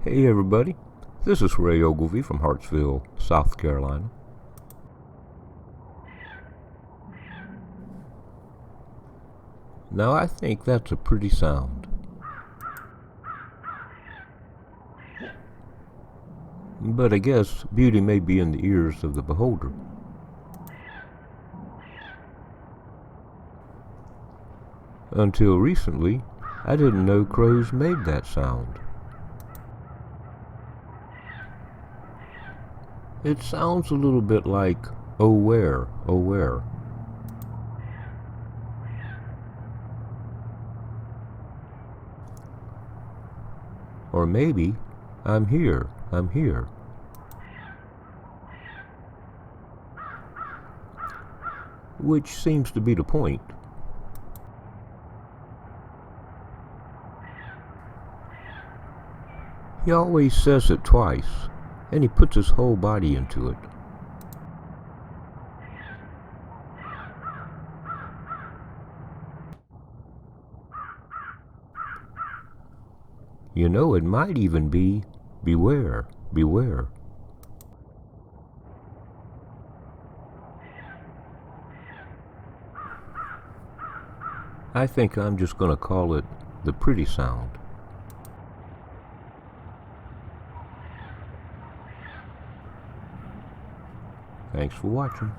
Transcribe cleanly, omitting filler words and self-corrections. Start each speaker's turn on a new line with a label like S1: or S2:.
S1: Hey everybody, this is Ray Ogilvie from Hartsville, South Carolina. Now I think that's a pretty sound. But I guess beauty may be in the ears of the beholder. Until recently, I didn't know crows made that sound. It sounds a little bit like, oh where, oh where. Or maybe, I'm here, I'm here. Which seems to be the point. He always says it twice, and he puts his whole body into it. You know, it might even be, beware, beware. I think I'm just going to call it the pretty sound. Thanks for watching.